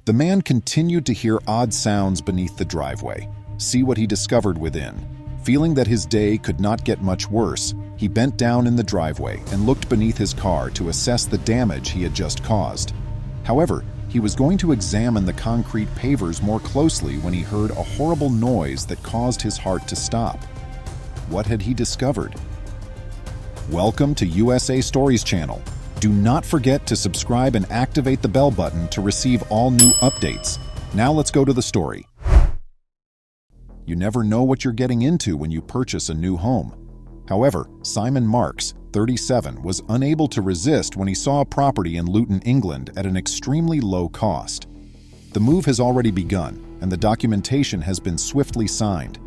The man continued to hear odd sounds beneath the driveway, see what he discovered within. Feeling that his day could not get much worse, he bent down in the driveway and looked beneath his car to assess the damage he had just caused. However, he was going to examine the concrete pavers more closely when he heard a horrible noise that caused his heart to stop. What had he discovered? Welcome to USA Stories channel. Do not forget to subscribe and activate the bell button to receive all new updates. Now let's go to the story. You never know what you're getting into when you purchase a new home. However, Simon Marks, 37, was unable to resist when he saw a property in Luton, England at an extremely low cost. The move has already begun, and the documentation has been swiftly signed.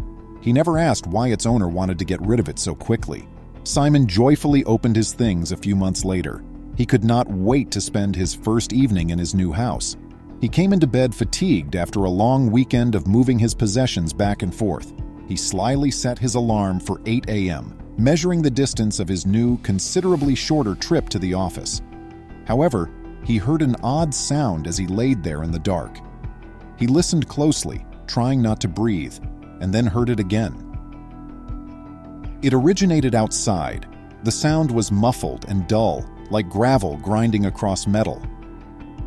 He never asked why its owner wanted to get rid of it so quickly. Simon joyfully opened his things a few months later. He could not wait to spend his first evening in his new house. He came into bed fatigued after a long weekend of moving his possessions back and forth. He slyly set his alarm for 8 a.m., measuring the distance of his new, considerably shorter trip to the office. However, he heard an odd sound as he laid there in the dark. He listened closely, trying not to breathe, and then heard it again. It originated outside. The sound was muffled and dull, like gravel grinding across metal.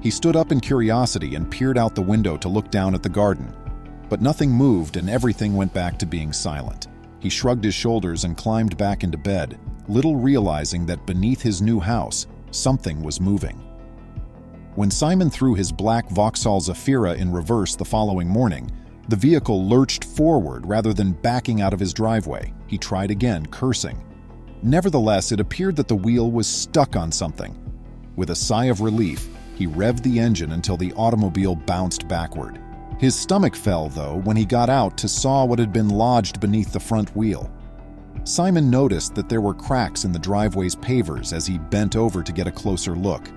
He stood up in curiosity and peered out the window to look down at the garden. But nothing moved and everything went back to being silent. He shrugged his shoulders and climbed back into bed, little realizing that beneath his new house, something was moving. When Simon threw his black Vauxhall Zafira in reverse the following morning, the vehicle lurched forward rather than backing out of his driveway. He tried again, cursing. Nevertheless, it appeared that the wheel was stuck on something. With a sigh of relief, he revved the engine until the automobile bounced backward. His stomach fell, though, when he got out to saw what had been lodged beneath the front wheel. Simon noticed that there were cracks in the driveway's pavers as he bent over to get a closer look.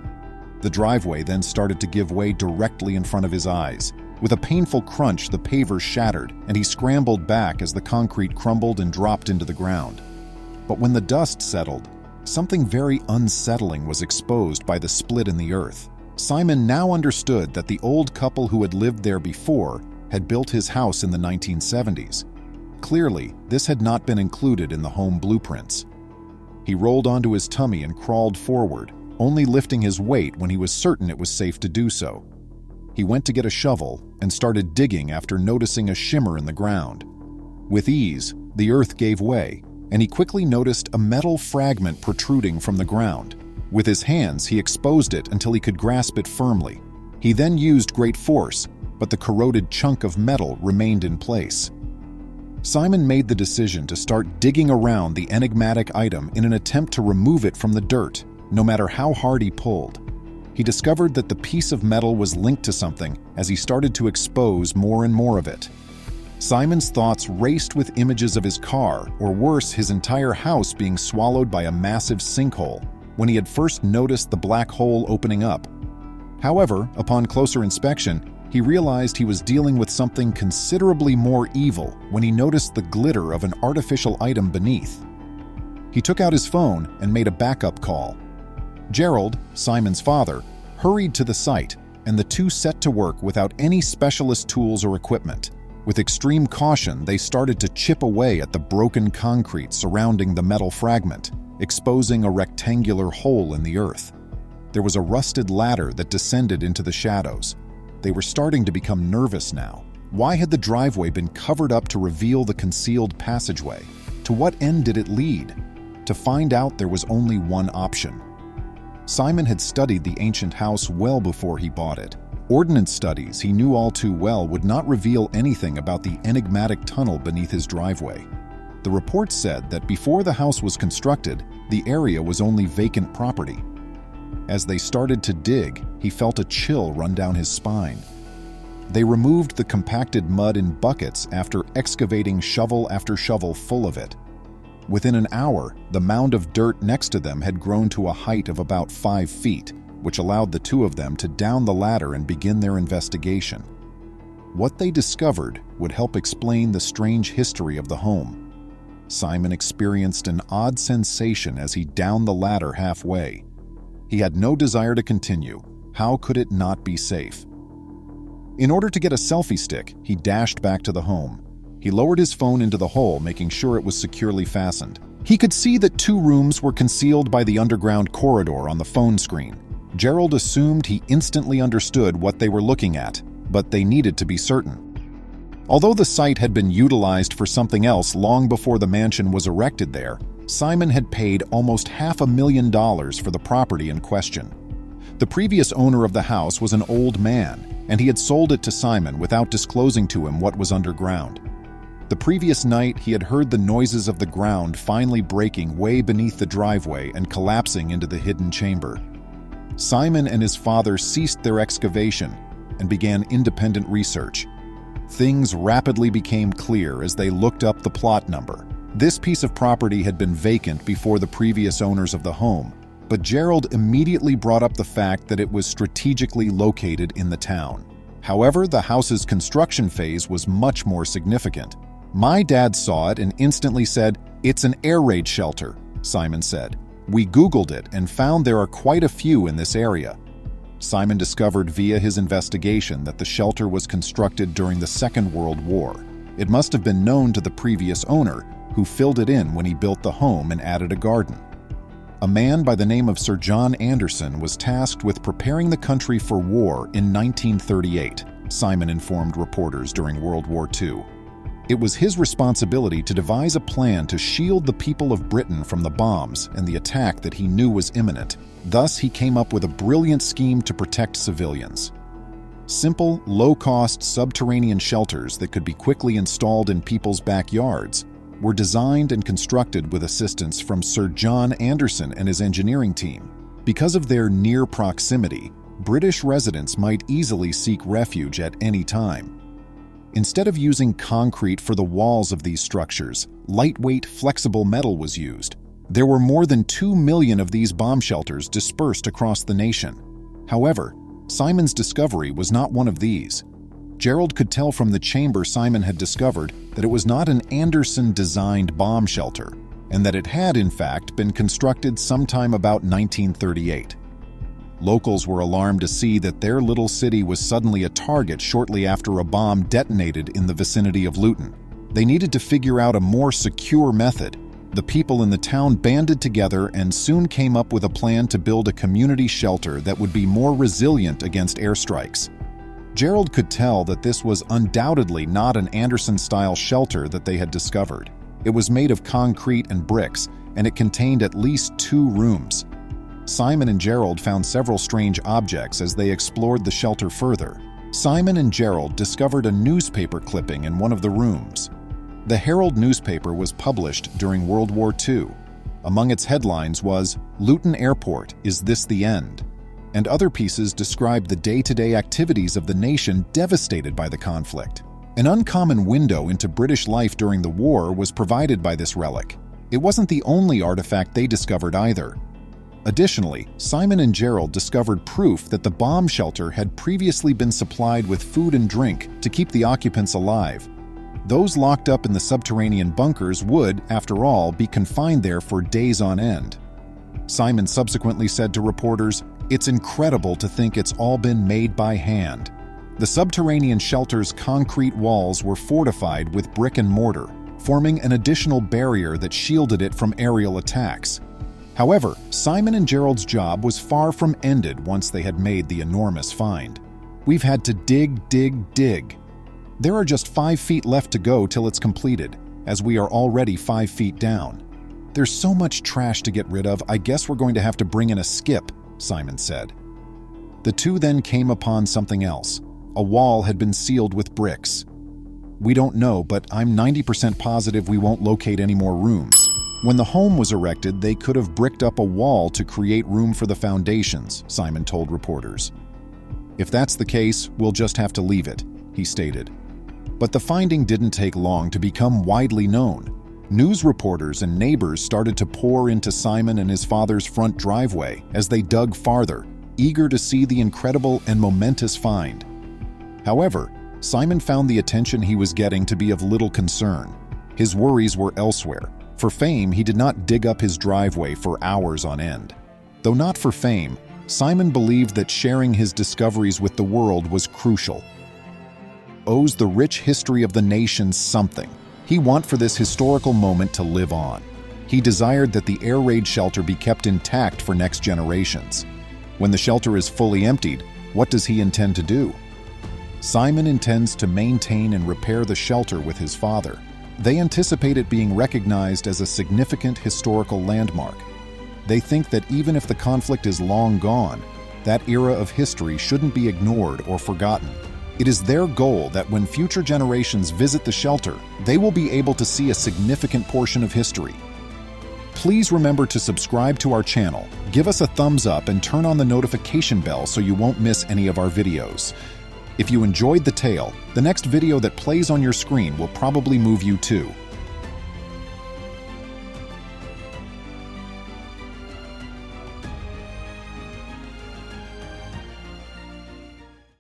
The driveway then started to give way directly in front of his eyes. With a painful crunch, the pavers shattered, and he scrambled back as the concrete crumbled and dropped into the ground. But when the dust settled, something very unsettling was exposed by the split in the earth. Simon now understood that the old couple who had lived there before had built his house in the 1970s. Clearly, this had not been included in the home blueprints. He rolled onto his tummy and crawled forward, only lifting his weight when he was certain it was safe to do so. He went to get a shovel and started digging after noticing a shimmer in the ground. With ease, the earth gave way, and he quickly noticed a metal fragment protruding from the ground. With his hands, he exposed it until he could grasp it firmly. He then used great force, but the corroded chunk of metal remained in place. Simon made the decision to start digging around the enigmatic item in an attempt to remove it from the dirt, no matter how hard he pulled. He discovered that the piece of metal was linked to something as he started to expose more and more of it. Simon's thoughts raced with images of his car, or worse, his entire house being swallowed by a massive sinkhole, when he had first noticed the black hole opening up. However, upon closer inspection, he realized he was dealing with something considerably more evil when he noticed the glitter of an artificial item beneath. He took out his phone and made a backup call. Gerald, Simon's father, hurried to the site, and the two set to work without any specialist tools or equipment. With extreme caution, they started to chip away at the broken concrete surrounding the metal fragment, exposing a rectangular hole in the earth. There was a rusted ladder that descended into the shadows. They were starting to become nervous now. Why had the driveway been covered up to reveal the concealed passageway? To what end did it lead? To find out, there was only one option. Simon had studied the ancient house well before he bought it. Ordnance studies he knew all too well would not reveal anything about the enigmatic tunnel beneath his driveway. The report said that before the house was constructed, the area was only vacant property. As they started to dig, he felt a chill run down his spine. They removed the compacted mud in buckets after excavating shovel after shovel full of it. Within an hour, the mound of dirt next to them had grown to a height of about 5 feet, which allowed the two of them to down the ladder and begin their investigation. What they discovered would help explain the strange history of the home. Simon experienced an odd sensation as he downed the ladder halfway. He had no desire to continue. How could it not be safe? In order to get a selfie stick, he dashed back to the home. He lowered his phone into the hole, making sure it was securely fastened. He could see that 2 rooms were concealed by the underground corridor on the phone screen. Gerald assumed he instantly understood what they were looking at, but they needed to be certain. Although the site had been utilized for something else long before the mansion was erected there, Simon had paid almost $500,000 for the property in question. The previous owner of the house was an old man, and he had sold it to Simon without disclosing to him what was underground. The previous night, he had heard the noises of the ground finally breaking way beneath the driveway and collapsing into the hidden chamber. Simon and his father ceased their excavation and began independent research. Things rapidly became clear as they looked up the plot number. This piece of property had been vacant before the previous owners of the home, but Gerald immediately brought up the fact that it was strategically located in the town. However, the house's construction phase was much more significant. "My dad saw it and instantly said, 'It's an air raid shelter,'" Simon said. "We Googled it and found there are quite a few in this area." Simon discovered via his investigation that the shelter was constructed during the Second World War. It must have been known to the previous owner, who filled it in when he built the home and added a garden. A man by the name of Sir John Anderson was tasked with preparing the country for war in 1938, Simon informed reporters during World War II. It was his responsibility to devise a plan to shield the people of Britain from the bombs and the attack that he knew was imminent. Thus, he came up with a brilliant scheme to protect civilians. Simple, low-cost subterranean shelters that could be quickly installed in people's backyards were designed and constructed with assistance from Sir John Anderson and his engineering team. Because of their near proximity, British residents might easily seek refuge at any time. Instead of using concrete for the walls of these structures, lightweight, flexible metal was used. There were more than 2 million of these bomb shelters dispersed across the nation. However, Simon's discovery was not one of these. Gerald could tell from the chamber Simon had discovered that it was not an Anderson-designed bomb shelter, and that it had, in fact, been constructed sometime about 1938. Locals were alarmed to see that their little city was suddenly a target shortly after a bomb detonated in the vicinity of Luton. They needed to figure out a more secure method. The people in the town banded together and soon came up with a plan to build a community shelter that would be more resilient against airstrikes. Gerald could tell that this was undoubtedly not an Anderson-style shelter that they had discovered. It was made of concrete and bricks, and it contained at least 2 rooms. Simon and Gerald found several strange objects as they explored the shelter further. Simon and Gerald discovered a newspaper clipping in one of the rooms. The Herald newspaper was published during World War II. Among its headlines was, "Luton Airport, Is This the End?" And other pieces described the day-to-day activities of the nation devastated by the conflict. An uncommon window into British life during the war was provided by this relic. It wasn't the only artifact they discovered either. Additionally, Simon and Gerald discovered proof that the bomb shelter had previously been supplied with food and drink to keep the occupants alive. Those locked up in the subterranean bunkers would, after all, be confined there for days on end. Simon subsequently said to reporters, "It's incredible to think it's all been made by hand." The subterranean shelter's concrete walls were fortified with brick and mortar, forming an additional barrier that shielded it from aerial attacks. However, Simon and Gerald's job was far from ended once they had made the enormous find. "We've had to dig. There are just 5 feet left to go till it's completed, as we are already 5 feet down. There's so much trash to get rid of, I guess we're going to have to bring in a skip," Simon said. The two then came upon something else. A wall had been sealed with bricks. "We don't know, but I'm 90% positive we won't locate any more rooms. When the home was erected, they could have bricked up a wall to create room for the foundations," Simon told reporters. "If that's the case, we'll just have to leave it," he stated. But the finding didn't take long to become widely known. News reporters and neighbors started to pour into Simon and his father's front driveway as they dug farther, eager to see the incredible and momentous find. However, Simon found the attention he was getting to be of little concern. His worries were elsewhere. For fame, he did not dig up his driveway for hours on end. Though not for fame, Simon believed that sharing his discoveries with the world was crucial. owes the rich history of the nation something. He wanted for this historical moment to live on. He desired that the air raid shelter be kept intact for next generations. When the shelter is fully emptied, what does he intend to do? Simon intends to maintain and repair the shelter with his father. They anticipate it being recognized as a significant historical landmark. They think that even if the conflict is long gone, that era of history shouldn't be ignored or forgotten. It is their goal that when future generations visit the shelter, they will be able to see a significant portion of history. Please remember to subscribe to our channel, give us a thumbs up, and turn on the notification bell so you won't miss any of our videos. If you enjoyed the tale, the next video that plays on your screen will probably move you too.